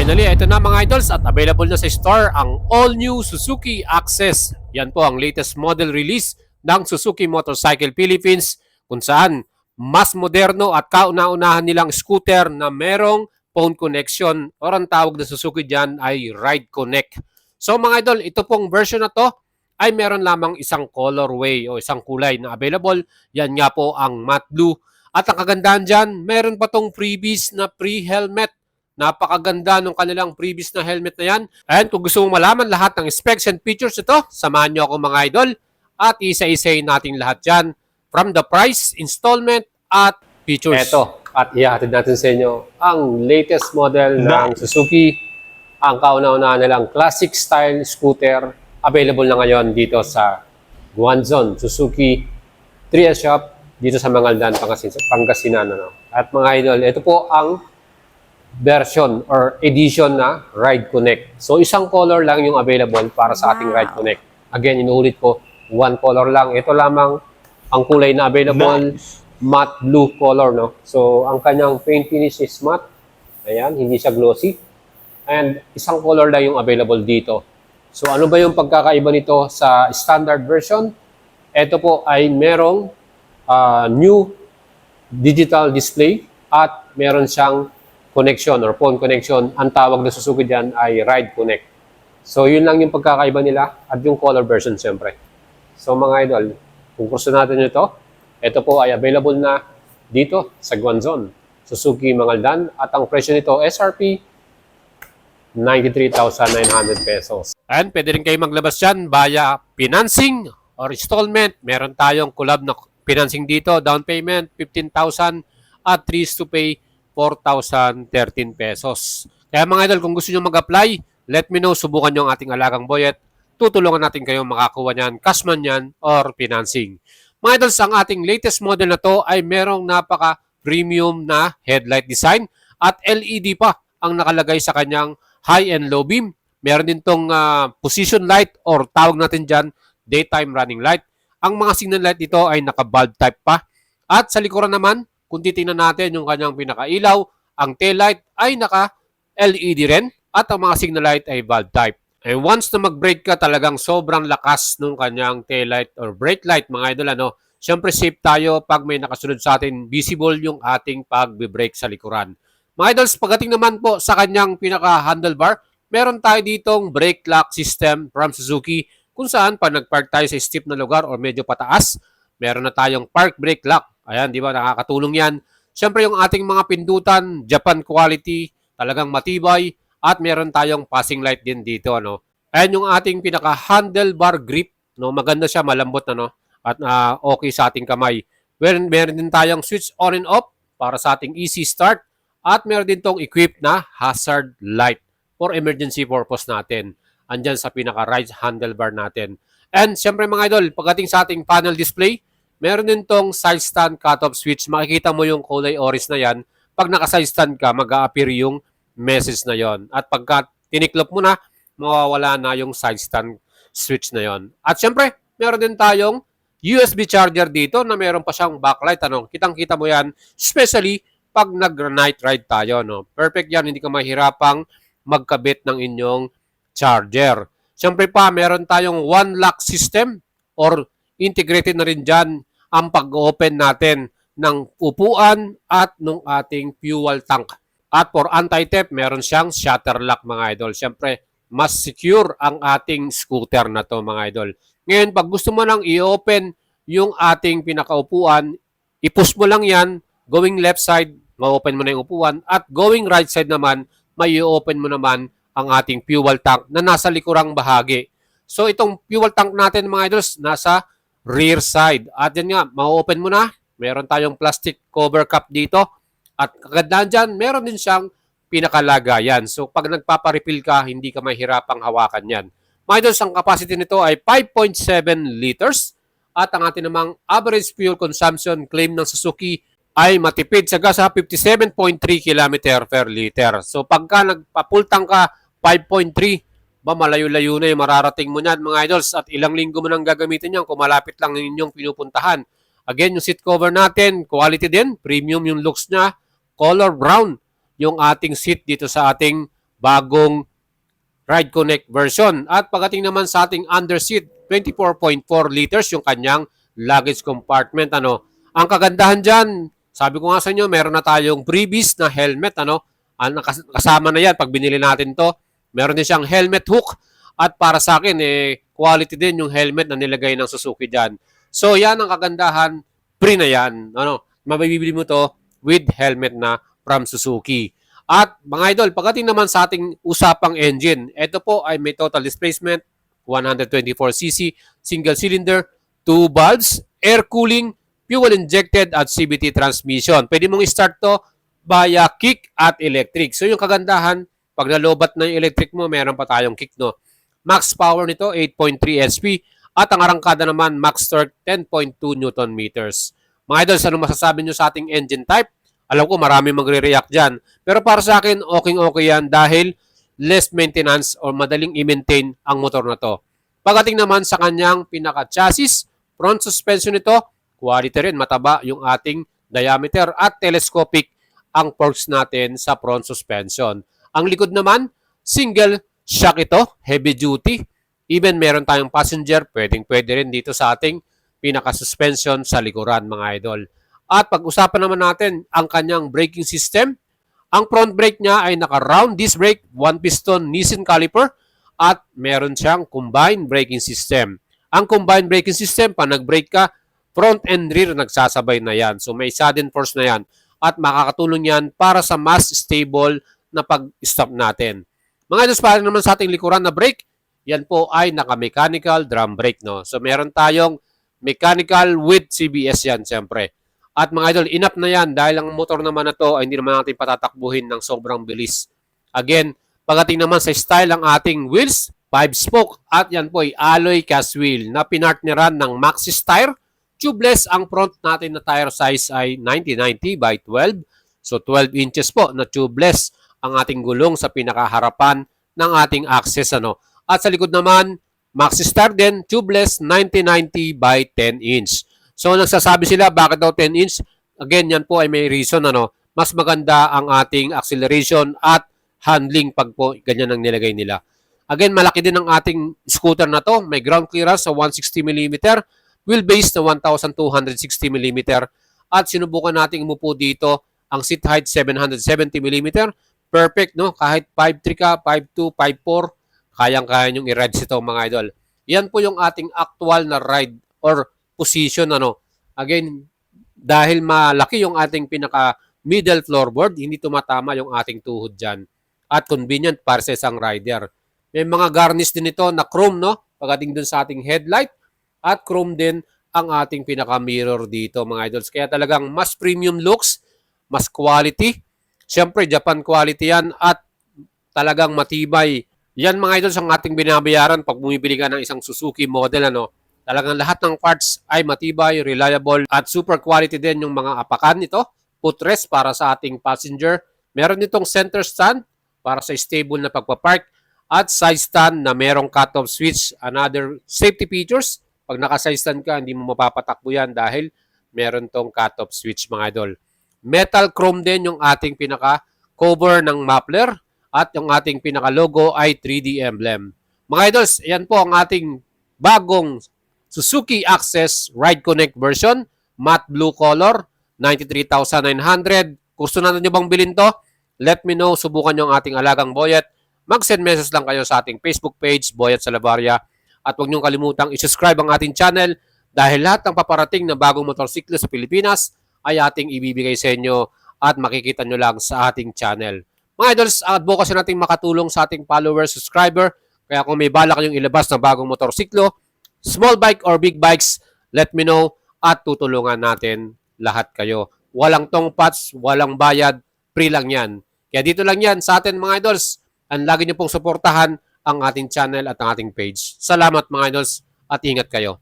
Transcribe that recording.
Finally, ito na mga idols at available na sa store ang all-new Suzuki Access. Yan po ang latest model release ng Suzuki Motorcycle Philippines kung saan mas moderno at kauna-unahan nilang scooter na merong phone connection or ang tawag na Suzuki dyan ay Ride Connect. So mga idol, ito pong version na to ay meron lamang isang colorway o isang kulay na available. Yan nga po ang matte blue. At ang kagandahan dyan, meron pa tong freebies na pre-helmet. Napakaganda ng kanilang previous na helmet na yan. And kung gusto mong malaman lahat ng specs and features ito, samahan nyo ako mga idol at isa-isayin natin lahat dyan from the price, installment at features. Ito, at ihahatid natin sa inyo ang latest model ng Suzuki, ang kauna-unahan nilang classic style scooter. Available na ngayon dito sa Guanzon Suzuki 3S Shop dito sa Mangaldan, Pangasinan. At mga idol, ito po ang version or edition na Ride Connect. So, isang color lang yung available para sa ating Ride Connect. Again, inuulit ko, one color lang. Ito lamang ang kulay na available, matte blue color, no? So, ang kanyang paint finish is matte. Ayan, hindi siya glossy. And isang color lang yung available dito. So, ano ba yung pagkakaiba nito sa standard version? Ito po ay merong new digital display at meron siyang connection or phone connection. Ang tawag na Suzuki dyan ay Ride Connect. So, yun lang yung pagkakaiba nila at yung color version siyempre. So, mga idol, kung gusto natin ito po ay available na dito sa Guanzon, Suzuki Mangaldan. At ang presyo nito, SRP, 93,900 pesos. And pwede rin kayo maglabas dyan via financing or installment. Meron tayong collab na financing dito. Down payment, 15,000 at trees to pay 4,013 pesos. Kaya mga idol, kung gusto nyo mag-apply, let me know, subukan nyo ang ating alagang boyet. Tutulungan natin kayong makakuha niyan, cash man yan, or financing. Mga idol, ang ating latest model na to ay merong napaka-premium na headlight design at LED pa ang nakalagay sa kanyang high and low beam. Meron din tong position light or tawag natin dyan, daytime running light. Ang mga signal light dito ay naka-bulb type pa. At sa likuran naman, kung titingnan natin yung kanyang pinakailaw, ang tail light ay naka-LED rin at ang mga signal light ay bulb type. And once na mag-brake ka, talagang sobrang lakas ng kanyang tail light or brake light mga idol. Siyempre safe tayo pag may nakasunod sa atin, visible yung ating pag-brake sa likuran. Mga idols, pagdating naman po sa kanyang pinaka-handlebar, meron tayo ditong brake lock system from Suzuki kung saan pag nag-park tayo sa steep na lugar or medyo pataas, meron na tayong park brake lock. Ayan, di ba? Nakakatulong yan. Siyempre, yung ating mga pindutan, Japan quality, talagang matibay, at meron tayong passing light din dito, Ayan yung ating pinaka-handlebar grip, Maganda siya, malambot, At okay sa ating kamay. Meron din tayong switch on and off para sa ating easy start, at meron din tong equipped na hazard light for emergency purpose natin. Andyan sa pinaka-right handlebar natin. And siyempre mga idol, pagdating sa ating panel display, meron din tong side stand cutoff switch. Makikita mo yung kulay orange na yan. Pag naka-side stand ka, mag-a-appear yung message na yon. At pagka tiniklop mo na, mawawala na yung side stand switch na yon. At syempre, meron din tayong USB charger dito na meron pa siyang backlight. Kitang-kita mo yan, especially pag nag-night ride tayo. Perfect yan, hindi ka mahirapang magkabit ng inyong charger. Syempre pa, meron tayong one lock system or integrated na rin dyan ang pag-open natin ng upuan at ng ating fuel tank. At for anti-theft, meron siyang shutter lock mga idol. Siyempre, mas secure ang ating scooter na to mga idol. Ngayon, pag gusto mo lang i-open yung ating pinakaupuan, i-push mo lang yan, going left side, ma-open mo na yung upuan, at going right side naman, may i-open mo naman ang ating fuel tank na nasa likurang bahagi. So, itong fuel tank natin mga idols, nasa rear side. At yan nga, ma-open mo na. Meron tayong plastic cover cup dito. At kagandahan dyan, meron din siyang pinakalagayan. So, pag nagpaparefill ka, hindi ka mahirapang hawakan yan. Mga idols, ang capacity nito ay 5.7 liters. At ang ating namang average fuel consumption claim ng Suzuki ay matipid sa gas 57.3 km per liter. So, pagka nagpapultang ka, 5.3 malayo-layo na yung mararating mo niyan mga idols at ilang linggo mo nang gagamitin yan kung malapit lang ng inyong pinupuntahan. Again, yung seat cover natin, quality din, premium yung looks niya, color brown yung ating seat dito sa ating bagong Ride Connect version. At pagdating naman sa ating underseat, 24.4 liters yung kanyang luggage compartment. Ang kagandahan dyan, sabi ko nga sa inyo, meron na tayong freebies na helmet. Kasama na yan pag binili natin to. Meron din siyang helmet hook. At para sa akin, quality din yung helmet na nilagay ng Suzuki dyan. So yan ang kagandahan, free na yan. Mabibili mo to with helmet na from Suzuki. At mga idol, pagdating naman sa ating usapang engine, ito po ay may total displacement, 124cc, single cylinder, 2 valves, air cooling, fuel injected at CVT transmission. Pwede mong start to via kick at electric. So yung kagandahan, pag nalobat na yung electric mo, meron pa tayong kick, no? Max power nito, 8.3 HP. At ang arangkada naman, max torque, 10.2 Newton meters. Mga idols, ano masasabi nyo sa ating engine type? Alam ko marami magre-react dyan. Pero para sa akin, okay yan dahil less maintenance or madaling i-maintain ang motor na to. Pagdating naman sa kanyang pinaka-chassis, front suspension nito, quality rin, mataba yung ating diameter at telescopic ang forks natin sa front suspension. Ang likod naman, single shock ito, heavy duty. Even meron tayong passenger, pwede rin dito sa ating pinaka-suspension sa likuran, mga idol. At pag-usapan naman natin ang kanyang braking system. Ang front brake niya ay naka-round disc brake, 1-piston Nissin caliper, at meron siyang combined braking system. Ang combined braking system, pag nag-brake ka, front and rear nagsasabay na yan. So may sudden force na yan. At makakatulong yan para sa mas stable na pag-stop natin. Mga idos, para naman sa ating likuran na brake, yan po ay naka-mechanical drum brake. No? So meron tayong mechanical with CBS yan, siyempre. At mga idol, enough na yan dahil ang motor naman na to ay hindi naman natin patatakbuhin ng sobrang bilis. Again, pagdating naman sa style ng ating wheels, 5-spoke. At yan po ay alloy cast wheel na pinartneran ng Maxxis tire. Tubeless, ang front natin na tire size ay 90/90 by 12. So 12 inches po na tubeless ang ating gulong sa pinakaharapan ng ating axis. At sa likod naman, Maxxis tire din, tubeless, 90/90 by 10 inch. So nagsasabi sila bakit daw 10 inch? Again, yan po ay may reason. Mas maganda ang ating acceleration at handling pag po ganyan ang nilagay nila. Again, malaki din ang ating scooter na to. May ground clearance sa 160mm, wheelbase na 1260mm, at sinubukan nating umupo dito. Ang seat height 770mm. Perfect, no? Kahit 5'3 ka, 5'2, 5'4, kayang-kaya nyong i-rides ito, mga idol. Yan po yung ating actual na ride or position. Again, dahil malaki yung ating pinaka middle floorboard, hindi tumatama yung ating tuhod dyan. At convenient para sa isang rider. May mga garnish din ito na chrome, no? Pagdating dun sa ating headlight, at chrome din ang ating pinaka mirror dito, mga idols. Kaya talagang mas premium looks, mas quality. Siyempre, Japan quality yan at talagang matibay. Yan, mga idols, ang ating binabayaran pag bumibili ka ng isang Suzuki model. Talagang lahat ng parts ay matibay, reliable, at super quality din yung mga apakan nito. Footrest para sa ating passenger. Meron itong center stand para sa stable na pagpapark, at side stand na merong cut-off switch. Another safety features. Pag naka-side stand ka, hindi mo mapapatakbo yan dahil meron tong cut-off switch, mga idol. Metal chrome din yung ating pinaka-cover ng muffler, at yung ating pinaka-logo ay 3D emblem. Mga idols, yan po ang ating bagong Suzuki Access Ride Connect version, matte blue color, 93,900. Gusto natin nyo bang bilhin to? Let me know, subukan nyo ang ating alagang Boyet. Mag-send message lang kayo sa ating Facebook page, Boyet Salavarria. At huwag nyo kalimutang i-subscribe ang ating channel dahil lahat ng paparating na bagong motorsiklo sa Pilipinas ay ating ibibigay sa inyo at makikita nyo lang sa ating channel. Mga idols, advocacy nating makatulong sa ating followers, subscriber. Kaya kung may balak kayong ilabas na bagong motorsiklo, small bike or big bikes, let me know at tutulungan natin lahat kayo. Walang tongpats, walang bayad, free lang yan. Kaya dito lang yan sa atin, mga idols. Ang lagi nyo pong suportahan ang ating channel at ang ating page. Salamat, mga idols, at ingat kayo.